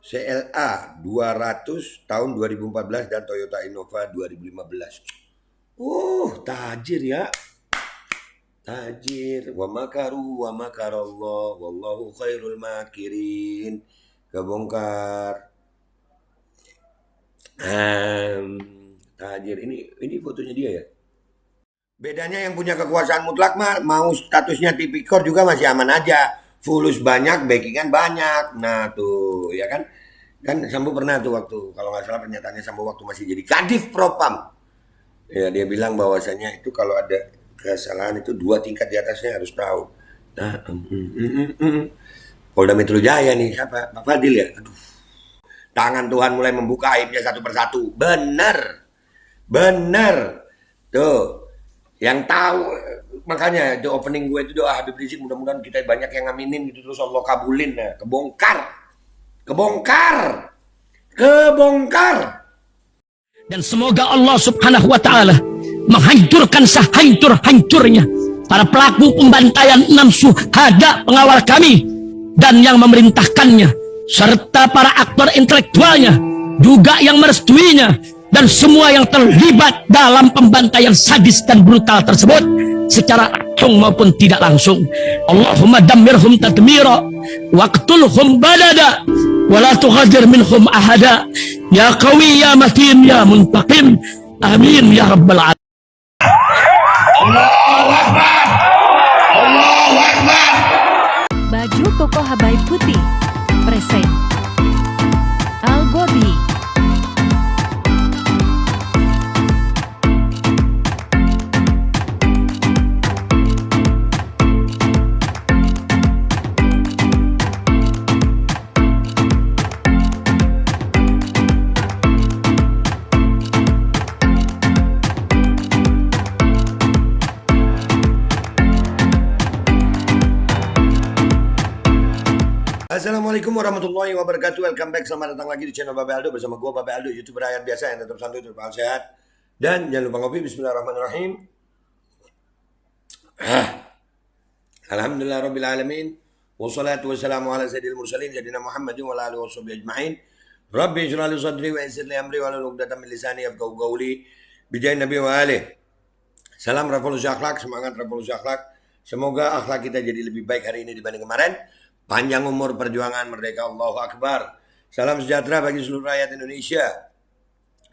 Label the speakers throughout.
Speaker 1: CLA 200 tahun 2014 dan Toyota Innova 2015. Tajir ya. Tajir. Wa makaru wa makarallah wallahu khairul makirin. Kebongkar. Tajir. Ini fotonya dia ya. Bedanya yang punya kekuasaan mutlak mah mau statusnya tipikor juga masih aman aja. Fulus banyak, backingan banyak. Nah tuh ya kan. Kan Sambo pernah tuh waktu kalau nggak salah pernyataannya Sambo waktu masih jadi Kadif Propam. Ya dia bilang bahwasanya itu kalau ada kesalahan itu 2 tingkat di atasnya harus tahu. Nah, Polda Metro Jaya nih siapa? Pak Fadil ya. Aduh, tangan Tuhan mulai membuka aibnya satu persatu. Benar, benar. Tuh, yang tahu makanya itu opening gue itu doa Habib Rizik mudah-mudahan kita banyak yang ngaminin gitu terus Allah kabulin ya. Kebongkar, kebongkar, kebongkar.
Speaker 2: Dan semoga Allah subhanahu wa ta'ala menghancurkan sehancur-hancurnya para pelaku pembantaian 6 syuhada pengawal kami dan yang memerintahkannya, serta para aktor intelektualnya juga yang merestuinya, dan semua yang terlibat dalam pembantaian sadis dan brutal tersebut secara langsung maupun tidak langsung. Allahumma dammirhum tadmira waqtulhum balada wala tughadir minhum ahada ya qawi ya matin ya muntaqim amin ya rabbal alamin.
Speaker 1: Allahu Akbar, Allahu Akbar.
Speaker 3: Baju koko Habaib Putih present Al Gobi.
Speaker 1: Assalamualaikum warahmatullahi wabarakatuh. Welcome back, selamat datang lagi di channel Babe Aldo bersama gue Babe Aldo, YouTuber rakyat biasa yang tetap santuy, tetap sehat. Dan jangan lupa ngopi. Bismillahirrahmanirrahim. Alhamdulillah rabbil alamin. Wassalatu wassalamu ala sayyidil mursalin Sayyidina Muhammadin wa ala alihi washabihi ajma'in. Rabbi shrah li sadri wa yassir li amri wa hlul 'uqdatam min lisani yafqahu qawli. Bijahin Nabi wa alihi. Salam revolusi akhlak, semangat revolusi akhlak. Semoga akhlak kita jadi lebih baik hari ini dibanding kemarin. Panjang umur perjuangan merdeka, Allahu Akbar. Salam sejahtera bagi seluruh rakyat Indonesia.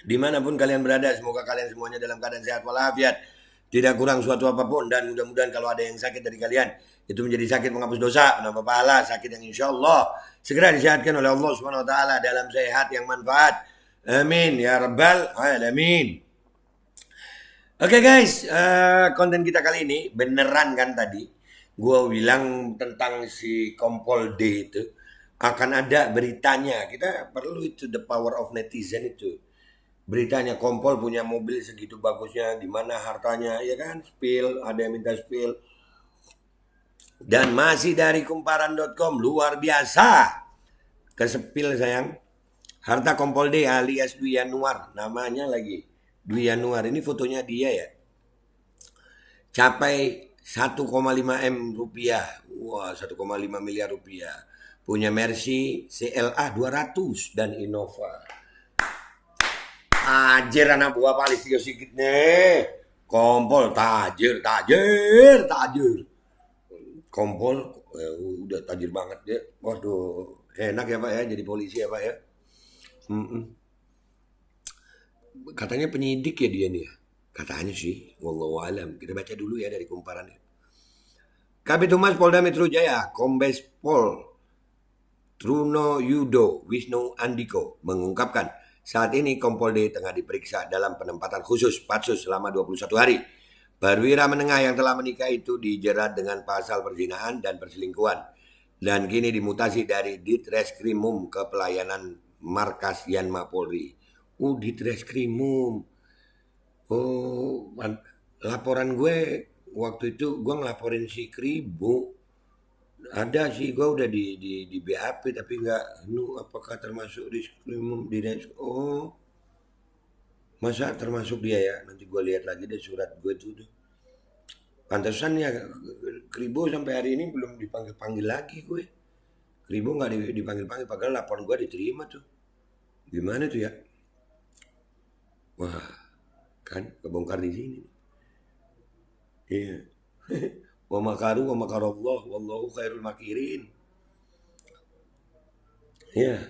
Speaker 1: Dimanapun kalian berada, semoga kalian semuanya dalam keadaan sehat walafiat. Tidak kurang suatu apapun. Dan mudah-mudahan kalau ada yang sakit dari kalian, itu menjadi sakit menghapus dosa, menambah pahala, sakit yang insya Allah segera disehatkan oleh Allah Subhanahu Wa Taala dalam sehat yang manfaat. Amin ya rabbal alamin. Oke guys, konten kita kali ini beneran kan tadi gue bilang tentang si Kompol D itu akan ada beritanya. Kita perlu itu, the power of netizen itu. Beritanya Kompol punya mobil segitu bagusnya, gimana hartanya, ya kan? Spill, ada yang minta spill. Dan masih dari kumparan.com, luar biasa. Kesepil sayang. Harta Kompol D alias Dwi Yanuar, namanya lagi Dwi Yanuar. Ini fotonya dia ya. Capai 1,5 M rupiah. Wah, 1,5 miliar rupiah. Punya Mercy CLA 200 dan Innova. Tajir anak buah paling sedikit nih. Kompol tajir, tajir, tajir. Kompol udah tajir banget ya. Waduh, enak ya Pak ya jadi polisi ya Pak ya. Katanya penyidik ya dia nih ya. Katanya sih, wallahu alam. Kita baca dulu ya dari kumparannya. Kabid Humas Polda Metro Jaya, Kombes Pol Truno Yudo Wisnu Andiko mengungkapkan saat ini Kompol D tengah diperiksa dalam penempatan khusus Patsus selama 21 hari. Perwira menengah yang telah menikah itu dijerat dengan pasal perzinahan dan perselingkuhan dan kini dimutasi dari Ditreskrimum ke pelayanan Markas Yanma Polri. Ditreskrimum. Laporan gue waktu itu gue ngelaporin si Kribo. Ada sih gue udah di BAP tapi nggak apakah termasuk diskrimum di masa termasuk dia ya, nanti gue lihat lagi deh surat gue tuh. Pantesan ya Kribo sampai hari ini belum dipanggil lagi gue. Ribu nggak dipanggil-panggil, padahal laporan gue diterima tuh. Gimana tuh ya? Wah, kan kebongkar di sini. Iya. Wa makaru wa makarallah wallahu khairul makirin. Ya.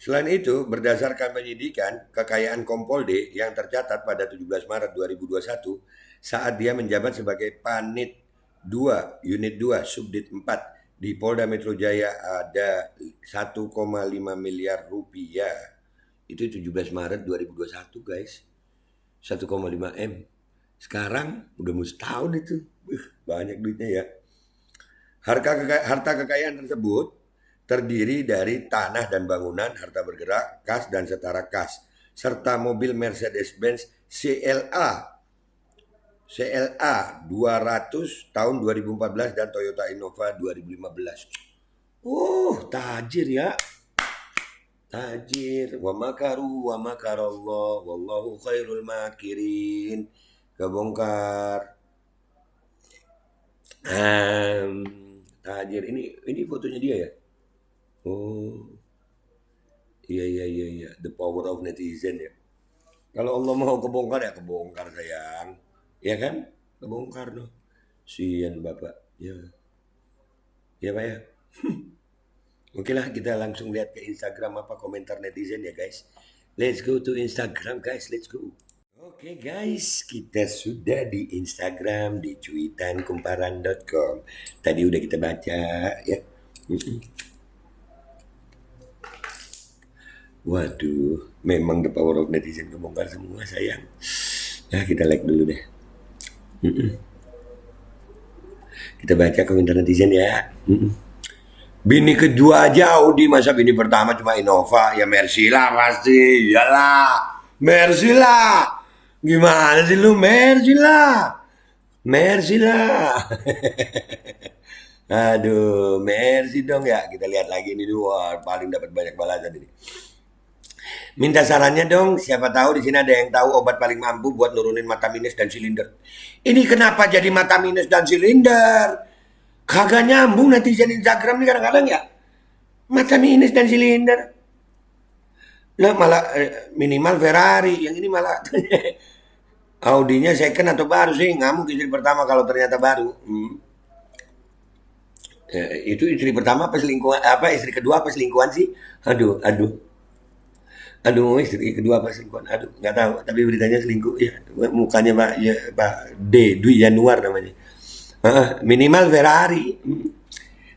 Speaker 1: Selain itu, berdasarkan penyidikan, kekayaan Kompol D yang tercatat pada 17 Maret 2021 saat dia menjabat sebagai Panit 2, Unit 2, Subdit 4 di Polda Metro Jaya ada 1,5 miliar rupiah. Itu 17 Maret 2021 guys. 1,5 M. Sekarang udah mau setahun itu. Banyak duitnya ya. Harta kekayaan tersebut terdiri dari tanah dan bangunan, harta bergerak, kas dan setara kas, serta mobil Mercedes-Benz CLA 200 tahun 2014 dan Toyota Innova 2015. Tajir ya. Tajir. Wa makaru wa makarallah wallahu khairul makirin. Kebongkar. Tajir. Ini fotonya dia ya. Iya. The power of netizen ya. Kalau Allah mau kebongkar ya kebongkar sayang. Ya kan? Kebongkar loh. Sian Bapak. Ya. Ya Pak ya. Oke lah kita langsung lihat ke Instagram apa komentar netizen ya guys. Let's go to Instagram guys. Let's go. Oke guys, kita sudah di Instagram di cuitankumparan.com. Tadi udah kita baca ya. Waduh, memang the power of netizen kebongkar semua sayang. Nah kita like dulu deh. Kita baca komentar netizen ya. Bini kedua aja Audi, masa bini pertama cuma Innova? Ya Mercy lah pasti, iyalah. Mercy lah. Gimana sih lu? Mercy lah. Aduh, Mercy dong ya. Kita lihat lagi ini dua, paling dapat banyak balasan ini. Minta sarannya dong, siapa tahu di sini ada yang tahu obat paling mampu buat nurunin mata minus dan silinder. Ini kenapa jadi mata minus dan silinder? Kagak nyambung netizen Instagram nih kadang-kadang ya. Mata minus dan silinder. Lah malah minimal Ferrari, yang ini malah Audinya second atau baru sih, ngamuk istri pertama kalau ternyata baru. Itu istri pertama apa selingkuhan? Apa istri kedua apa selingkuhan sih? Aduh, istri kedua apa selingkuhan? Aduh, nggak tahu. Tapi beritanya selingkuh. Ya, mukanya Pak Dwi Januar namanya. Minimal Ferrari.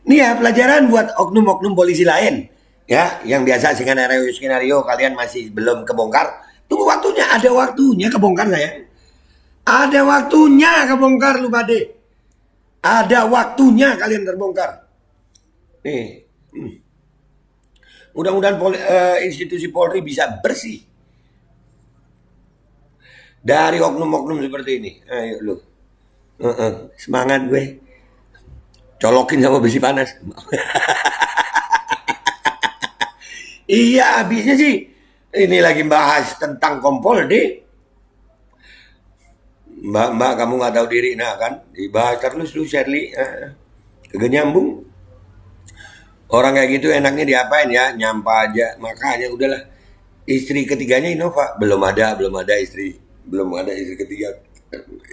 Speaker 1: Ini ya pelajaran buat oknum-oknum polisi lain. Ya, yang biasa skenario kalian masih belum kebongkar. Tunggu waktunya, ada waktunya kebongkar saya. Ada waktunya kebongkar lu Pade. Ada waktunya kalian terbongkar. Nih. Mudah-mudahan institusi Polri bisa bersih dari oknum-oknum seperti ini. Ayo lu. Semangat gue. Colokin sama besi panas. Iya, habisnya sih. Ini lagi bahas tentang Kompol D. Mbak, kamu gak tahu diri. Nah kan, dibahas terus lu Shirley. Kagak nyambung. Orang kayak gitu enaknya diapain ya? Nyampah aja. Makanya udahlah. Istri ketiganya Innova. Belum ada istri. Belum ada istri ketiga.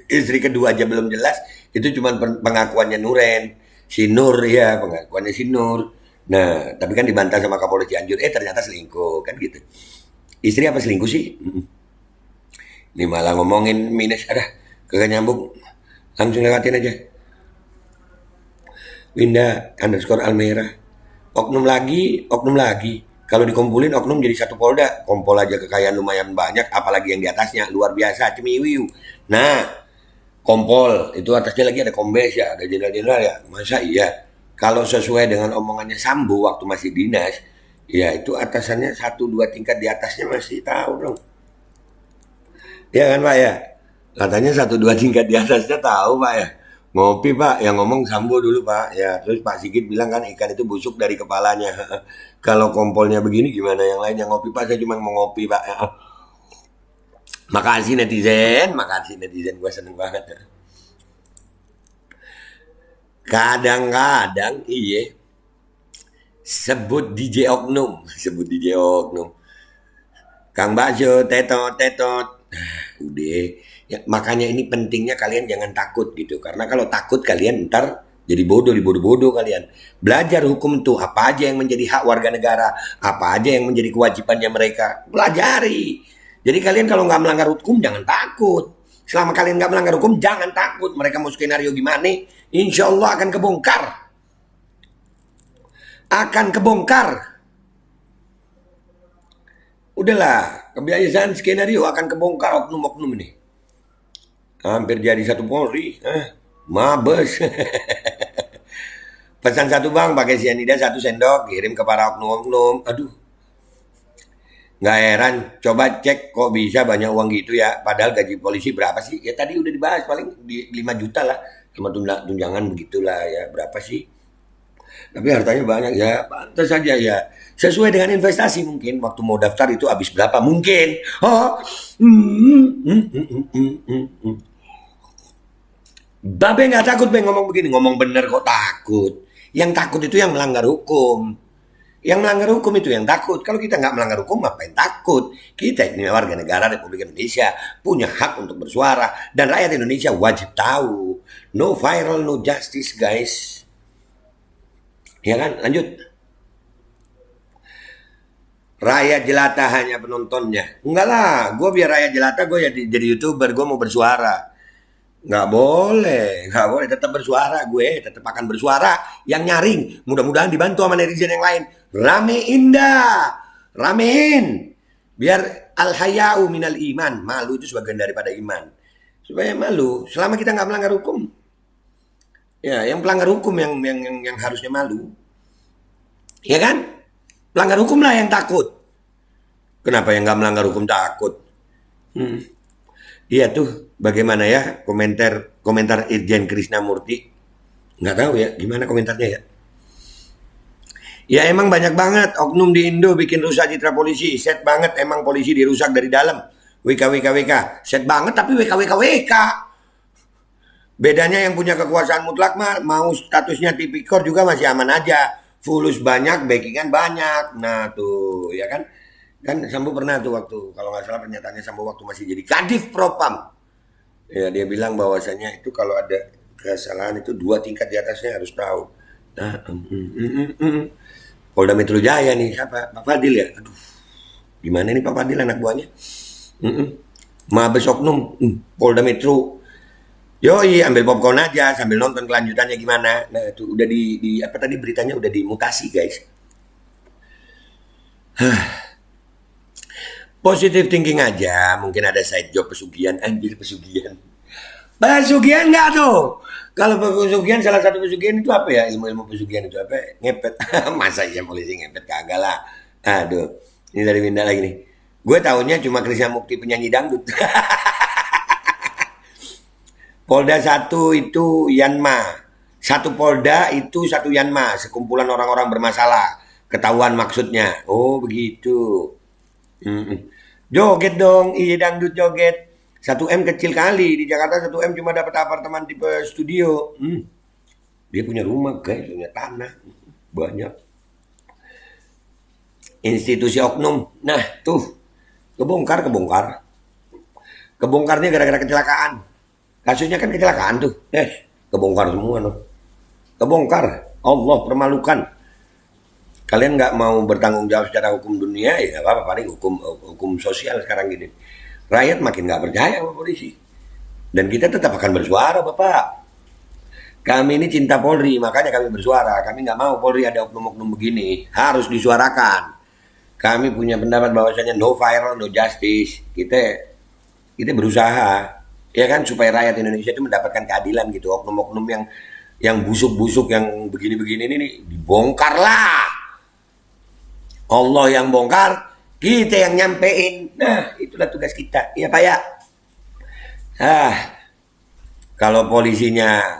Speaker 1: Istri kedua aja belum jelas. Itu cuma pengakuannya Nuren. Si Nur ya, pengakuannya si Nur. Nah, tapi kan dibantah sama Kapolres Cianjur. Ternyata selingkuh. Kan gitu. Istri apa selingkuh sih? Ini malah ngomongin minus. Kagak nyambung. Langsung lewatin aja. Winda _ Almera. Oknum lagi. Kalau dikumpulin oknum jadi satu Polda. Kompol aja kekayaan lumayan banyak, apalagi yang di atasnya luar biasa, cemiwiu. Nah, Kompol itu atasnya lagi ada Kombes ya, ada jenderal-jenderal ya. Masa iya? Kalau sesuai dengan omongannya Sambo waktu masih dinas, ya itu atasannya 1-2 tingkat di atasnya masih tahu dong. Ya kan Pak ya? Katanya 1-2 tingkat di atasnya tahu Pak ya. Ngopi Pak, yang ngomong Sambo dulu Pak. Ya, terus Pak Sigit bilang kan ikan itu busuk dari kepalanya. Kalau Kompolnya begini gimana yang lain yang ngopi Pak? Saya cuma mau ngopi Pak. Makasih netizen, gue seneng banget. Kadang-kadang Sebut DJ Oknum, sebut DJ Oknum. Kang Bakso, tetot, tetot. Udah. Ya, makanya ini pentingnya kalian jangan takut gitu. Karena kalau takut kalian ntar jadi bodoh, dibodoh-bodoh kalian. Belajar hukum tuh apa aja yang menjadi hak warga negara, apa aja yang menjadi kewajibannya mereka. Pelajari. Jadi kalian kalau nggak melanggar hukum jangan takut. Selama kalian nggak melanggar hukum jangan takut. Mereka mau skenario gimana? Insya Allah akan kebongkar. Akan kebongkar. Udahlah, kebiasaan skenario akan kebongkar oknum-oknum ini. Hampir jadi satu Polri. Mabes. Pesan satu bang, pakai sianida 1 sendok, kirim ke para oknum-oknum. Aduh. Nggak heran, coba cek kok bisa banyak uang gitu ya. Padahal gaji polisi berapa sih? Ya tadi udah dibahas, paling di 5 juta lah. Sama tunjangan begitulah ya, berapa sih? Tapi hartanya banyak ya, pantas saja ya. Sesuai dengan investasi mungkin. Waktu mau daftar itu habis berapa? Mungkin. Babe nggak takut be ngomong begini, ngomong bener kok takut. Yang takut itu yang melanggar hukum. Yang melanggar hukum itu yang takut. Kalau kita nggak melanggar hukum, ngapain takut? Kita ini warga negara Republik Indonesia punya hak untuk bersuara dan rakyat Indonesia wajib tahu. No viral, no justice, guys. Ya kan? Lanjut. Rakyat jelata hanya penontonnya. Enggak lah, gue biar rakyat jelata gue jadi YouTuber, gue mau bersuara. Nggak boleh, tetap bersuara gue, tetap akan bersuara yang nyaring. Mudah-mudahan dibantu sama netizen yang lain. Ramein dah, ramein. Biar al-haya'u minal iman, malu itu sebagian daripada iman. Supaya malu, selama kita nggak melanggar hukum. Ya, yang pelanggar hukum yang harusnya malu. Ya kan? Pelanggar hukum lah yang takut. Kenapa yang nggak melanggar hukum takut? Iya tuh, bagaimana ya komentar Irjen Krisnamurti? Nggak tahu ya, gimana komentarnya ya? Ya emang banyak banget oknum di Indo bikin rusak citra polisi. Set banget emang polisi dirusak dari dalam. WK. Set banget tapi WK. Bedanya yang punya kekuasaan mutlak mah mau statusnya tipikor juga masih aman aja. Fulus banyak, backingan banyak. Nah tuh, ya kan? Kan Sambo pernah tuh waktu, kalau nggak salah pernyataannya Sambo waktu masih jadi Kadif Propam. Ya dia bilang bahwasanya itu kalau ada kesalahan itu 2 tingkat di atasnya harus tahu. Nah, Polda Metro Jaya nih, siapa? Pak Fadil ya? Aduh, gimana nih Pak Fadil anak buahnya? Mabes Oknum, Polda Metro. Yoi, ambil popcorn aja sambil nonton kelanjutannya gimana. Nah itu udah di apa tadi beritanya udah dimutasi guys. Positive thinking aja, mungkin ada side job pesugihan, anjir pesugihan. Pesugihan nggak tuh? Kalau pesugihan salah satu pesugihan itu apa ya? Ilmu-ilmu pesugihan itu apa? Ngepet. Masa iya polisi ngepet kagak lah. Aduh, ini dari Winda lagi nih. Gue taunya cuma Krisna Mukti penyanyi dangdut. Polda 1 itu Yanma. 1 Polda itu 1 Yanma, sekumpulan orang-orang bermasalah. Ketahuan maksudnya. Oh begitu. Joget dong, iya dangdut joget. 1M kecil kali, di Jakarta 1M cuma dapat apartemen tipe studio. Dia punya rumah guys, punya tanah, banyak. Institusi oknum, nah tuh, kebongkar. Kebongkarnya gara-gara kecelakaan. Kasusnya kan kecelakaan tuh, kebongkar semua loh. Kebongkar, Allah permalukan. Kalian nggak mau bertanggung jawab secara hukum dunia ya nggak apa-apa, paling hukum sosial sekarang gini. Rakyat makin nggak percaya sama polisi dan kita tetap akan bersuara bapak. Kami ini cinta Polri makanya kami bersuara. Kami nggak mau Polri ada oknum-oknum begini, harus disuarakan. Kami punya pendapat bahwasanya no viral no justice. Kita berusaha ya kan supaya rakyat Indonesia itu mendapatkan keadilan gitu. Oknum-oknum yang busuk-busuk yang begini-begini ini dibongkar lah. Allah yang bongkar, kita yang nyampein. Nah, itulah tugas kita. Iya Pak ya. Kalau polisinya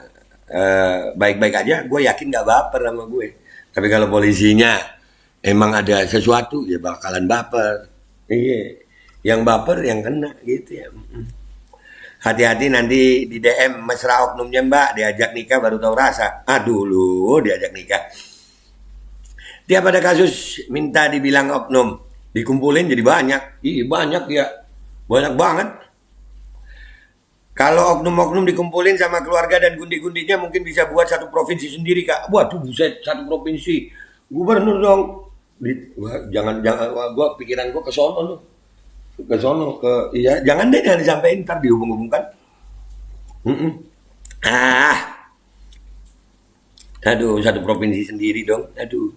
Speaker 1: baik-baik aja, gue yakin gak baper sama gue. Tapi kalau polisinya emang ada sesuatu, ya bakalan baper. Iya, yang baper yang kena gitu ya. Hati-hati nanti di DM mesra oknumnya mbak, diajak nikah baru tahu rasa. Aduh lu, diajak nikah. Tiap ada kasus minta dibilang oknum, dikumpulin jadi banyak. Iya banyak ya, banyak banget. Kalau oknum-oknum dikumpulin sama keluarga dan gundi-gundinya mungkin bisa buat satu provinsi sendiri kak. Waduh buset, satu provinsi. Gubernur dong. Wah, jangan, wah, pikiran gua ke sono loh. Ke sono, iya, jangan deh, jangan disampaikan, ntar dihubung-hubungkan. Mm-mm. Ah, aduh, satu provinsi sendiri dong. Aduh.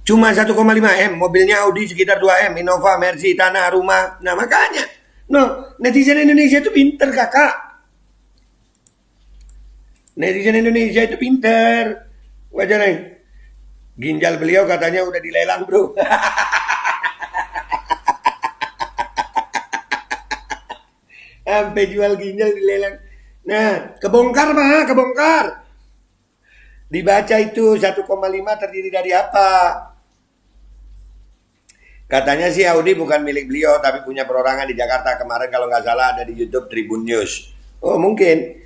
Speaker 1: Cuma 1,5 M, mobilnya Audi sekitar 2 M, Innova, Mercy, tanah, rumah. Nah makanya, no, netizen Indonesia itu pinter kakak. Netizen Indonesia itu pinter. Wajar nih. Ginjal beliau katanya udah dilelang bro. Sampai jual ginjal dilelang. Nah, kebongkar mah, kebongkar. Dibaca itu 1,5 terdiri dari apa? Katanya sih Audi bukan milik beliau tapi punya perorangan di Jakarta. Kemarin kalau nggak salah ada di YouTube Tribun News. Oh mungkin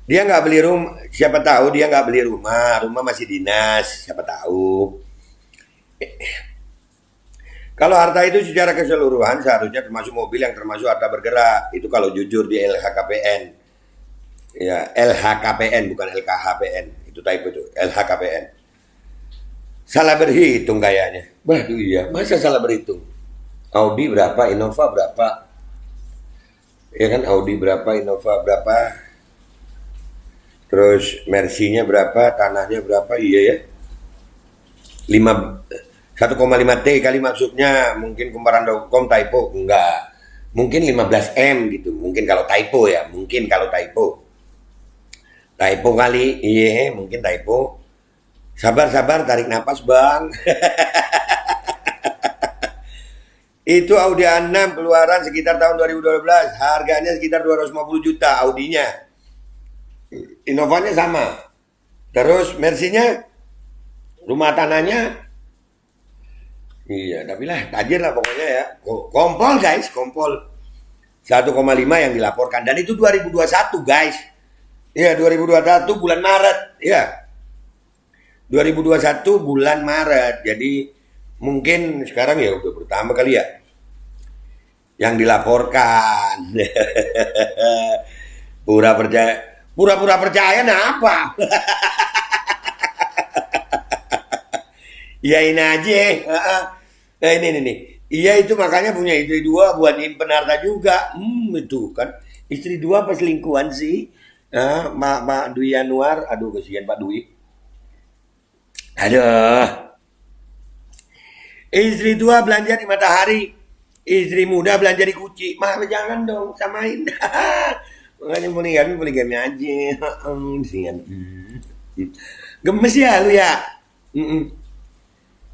Speaker 1: dia nggak beli rumah. Siapa tahu dia nggak beli rumah. Rumah masih dinas. Siapa tahu. Kalau harta itu secara keseluruhan seharusnya termasuk mobil yang termasuk harta bergerak. Itu kalau jujur di LHKPN. Ya LHKPN bukan LKHPN. Itu typo itu LHKPN. Salah berhitung kayaknya. Waduh iya, masa salah berhitung? Audi berapa, Innova berapa? Ya kan Audi berapa, Innova berapa? Terus Mercy-nya berapa, tanahnya berapa? Iya ya. 1,5 T kali maksudnya. Mungkin kumparan.com typo, enggak. Mungkin 15 M gitu. Mungkin kalau typo ya, mungkin kalau typo. Typo kali, iya mungkin typo. Sabar, tarik napas bang. Itu Audi A6 keluaran sekitar tahun 2012. Harganya sekitar 250 juta Audinya. Innovanya sama. Terus Mercy-nya, rumah tanahnya. Iya, tapi lah tajir lah pokoknya ya. Kompol guys, kompol. 1,5 yang dilaporkan. Dan itu 2021 guys. Iya, 2021 bulan Maret. Iya. 2021 bulan Maret. Jadi mungkin sekarang ya udah bertambah kali ya yang dilaporkan. Pura-pura percaya nah apa? Iyain aja. Nah ini. Iya itu makanya punya istri 2 buat nyimpen harta juga. Itu kan istri 2 pas selingkuhan sih. Mak Dwi Anwar. Aduh kesian Pak Dwi. Aduh. Istri tua belanja di Matahari. Istri muda belanja di Gucci. Mah jangan dong samain. Makanya poligami aja. Gemes ya lu ya.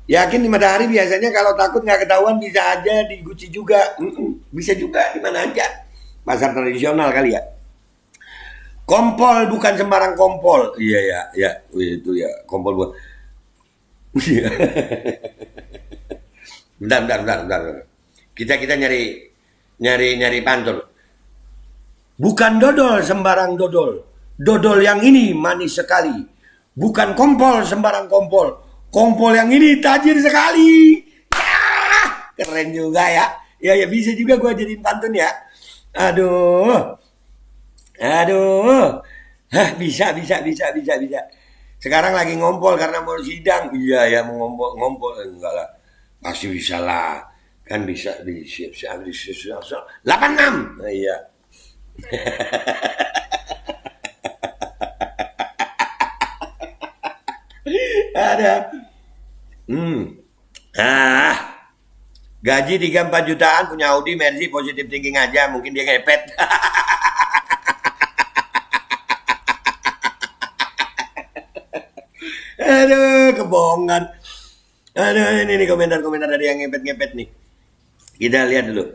Speaker 1: Yakin di Matahari biasanya kalau takut nggak ketahuan bisa aja di Gucci juga. Bisa juga di mana aja. Pasar tradisional kali ya. Kompol bukan sembarang kompol. Iya ya. Itu ya kompol buat. Bentar. Kita nyari pantun. Bukan dodol sembarang dodol. Dodol yang ini manis sekali. Bukan kompol sembarang kompol. Kompol yang ini tajir sekali. Ya, keren juga ya. Ya bisa juga gua jadiin pantun ya. Aduh. Hah, bisa. Sekarang lagi ngompol karena mau sidang. Iya ya mau ngompol. Enggak lah. Pasti bisa lah. Kan bisa di 86. Nah, iya. Ada. Gaji 3-4 jutaan punya Audi Mercy positive thinking aja. Mungkin dia ngepet. Aduh, kebohongan. Aduh, ini komentar-komentar dari yang ngepet-ngepet nih. Kita lihat dulu.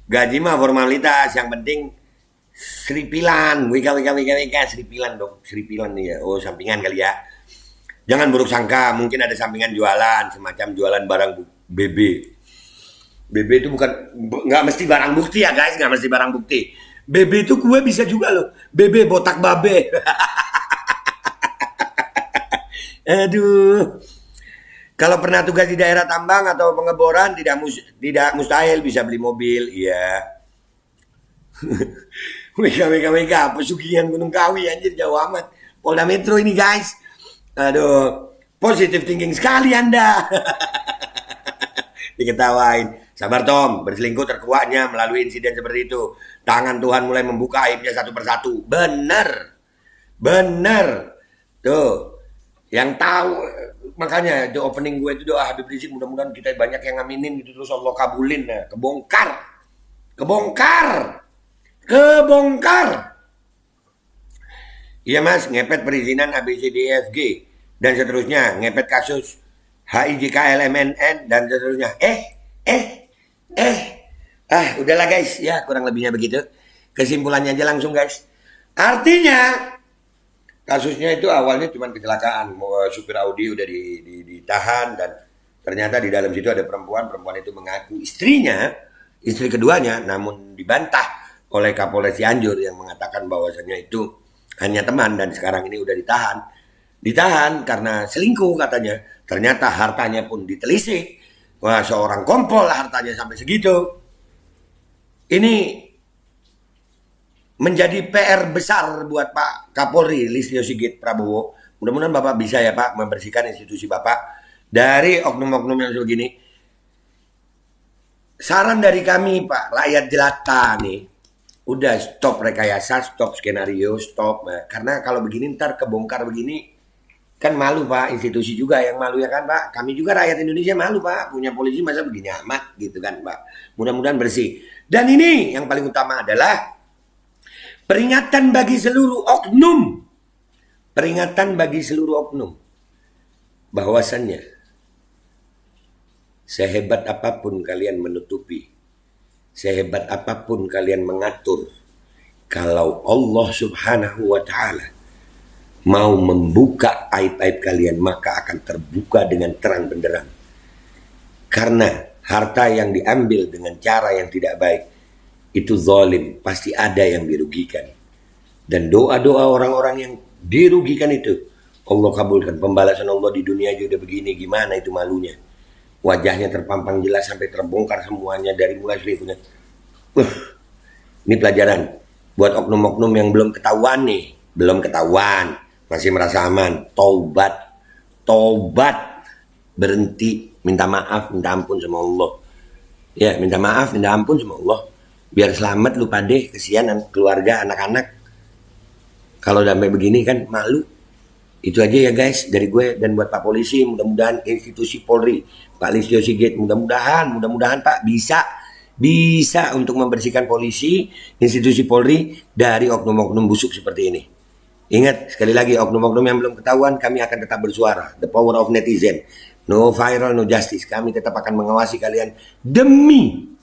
Speaker 1: Gaji mah formalitas, yang penting seripilan. Wika, seripilan dong. Seripilan nih ya. Oh, sampingan kali ya. Jangan buruk sangka, mungkin ada sampingan jualan, semacam jualan barang BB. BB itu bukan, nggak mesti barang bukti ya guys, nggak mesti barang bukti. BB itu kue bisa juga loh. BB botak babe. Aduh. Kalau pernah tugas di daerah tambang atau pengeboran tidak mustahil bisa beli mobil, iya. Wika, pesugihan Gunung Kawi anjir jauh amat. Polda Metro ini guys. Aduh, positive thinking sekali Anda. Diketawain. Sabar Tom, berselingkuh terkuaknya melalui insiden seperti itu. Tangan Tuhan mulai membuka aibnya satu persatu. Bener. Tuh, yang tahu makanya itu opening gue itu doa Habib Rizik, mudah-mudahan kita banyak yang ngaminin gitu terus Allah kabulin ya. Kebongkar. Iya mas, ngepet perizinan ABCDEFG dan seterusnya, ngepet kasus HIJKLMNN dan seterusnya. Udahlah guys, ya kurang lebihnya begitu. Kesimpulannya aja langsung guys. Artinya kasusnya itu awalnya cuma kecelakaan, supir Audi udah ditahan dan ternyata di dalam situ ada perempuan itu mengaku istrinya, istri keduanya, namun dibantah oleh Kapolres Cianjur yang mengatakan bahwasannya itu hanya teman dan sekarang ini udah ditahan karena selingkuh katanya. Ternyata hartanya pun ditelisik. Wah, seorang kompol hartanya sampai segitu. Ini menjadi PR besar buat Pak Kapolri Listio Sigit Prabowo. Mudah-mudahan Bapak bisa ya Pak membersihkan institusi Bapak dari oknum-oknum yang begini. Saran dari kami Pak, rakyat jelata nih, udah stop rekayasa, stop skenario, stop. Karena kalau begini ntar kebongkar begini, kan malu Pak, institusi juga yang malu ya kan Pak. Kami juga rakyat Indonesia malu Pak, punya polisi masa begini amat gitu kan Pak. Mudah-mudahan bersih. Dan ini yang paling utama adalah peringatan bagi seluruh oknum. Bahwasannya sehebat apapun kalian menutupi, sehebat apapun kalian mengatur, kalau Allah Subhanahu wa Ta'ala mau membuka aib-aib kalian, maka akan terbuka dengan terang benderang. Karena harta yang diambil dengan cara yang tidak baik itu zalim, pasti ada yang dirugikan. Dan doa-doa orang-orang yang dirugikan itu Allah kabulkan. Pembalasan Allah di dunia aja udah begini, gimana itu malunya. Wajahnya terpampang jelas sampai terbongkar semuanya dari mulai selingkuhnya. Ini pelajaran buat oknum-oknum yang belum ketahuan nih, masih merasa aman. Taubat, berhenti, minta maaf, minta ampun sama Allah. Ya, minta maaf, minta ampun sama Allah. Biar selamat lu pade, kesian keluarga, anak-anak. Kalau sampai begini kan malu. Itu aja ya guys dari gue dan buat Pak Polisi, mudah-mudahan institusi Polri, Pak Listio Sigit, mudah-mudahan Pak bisa untuk membersihkan polisi, institusi Polri dari oknum-oknum busuk seperti ini. Ingat sekali lagi, oknum-oknum yang belum ketahuan kami akan tetap bersuara. The power of netizen. No viral, no justice. Kami tetap akan mengawasi kalian demi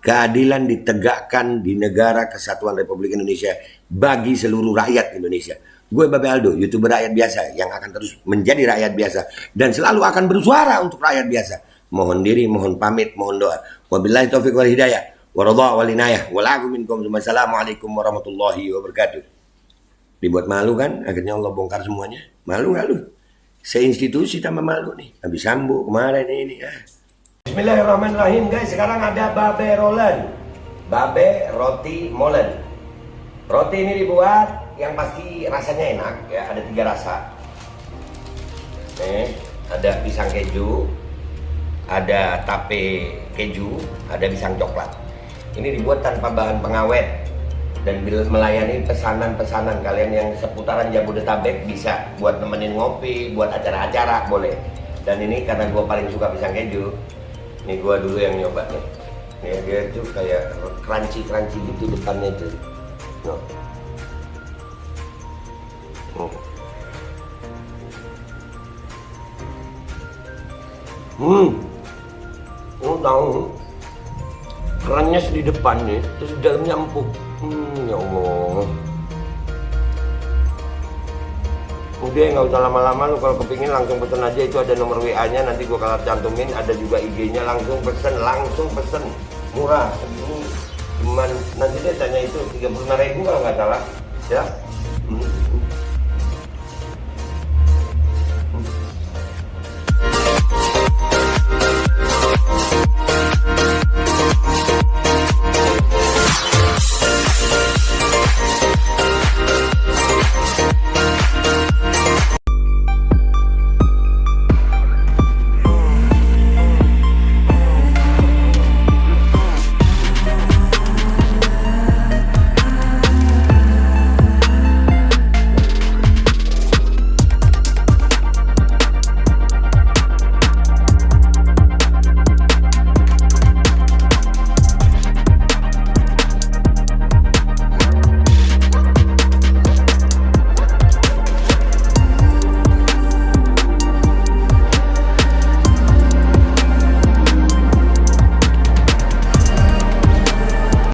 Speaker 1: keadilan ditegakkan di negara kesatuan Republik Indonesia bagi seluruh rakyat Indonesia. Gue Babe Aldo, YouTuber rakyat biasa yang akan terus menjadi rakyat biasa dan selalu akan bersuara untuk rakyat biasa. Mohon diri, mohon pamit, mohon doa. Wabillahi taufiq wal hidayah, waradha wal inayah, walakum minkum. Wassalamualaikum warahmatullahi wabarakatuh. Dibuat malu kan? Akhirnya Allah bongkar semuanya. Malu gak lu? Seinstitusi tambah malu nih. Habis Sambo kemarin ini. Bismillahirrahmanirrahim guys. Sekarang ada Babe Rolen, Babe Roti Molen. Roti ini dibuat yang pasti rasanya enak ya, ada 3 rasa. Nih, ada pisang keju, ada tape keju, ada pisang coklat. Ini dibuat tanpa bahan pengawet dan melayani pesanan-pesanan kalian yang seputaran Jabodetabek, bisa buat nemenin ngopi, buat acara-acara boleh. Dan ini karena gue paling suka pisang keju, ini gue dulu yang nyoba nih. Nih dia tuh kayak crunchy gitu depannya tuh. No. Tahu kerannya di depan nih, terus di dalamnya empuk. Ya Allah. Udah nggak usah lama-lama, lu kalau kepingin langsung pesen aja, itu ada nomor WA-nya, nanti gua kalau cantumin, ada juga IG-nya, langsung pesen, murah. Ini cuman nanti dia tanya itu 35.000 kalau nggak salah, ya.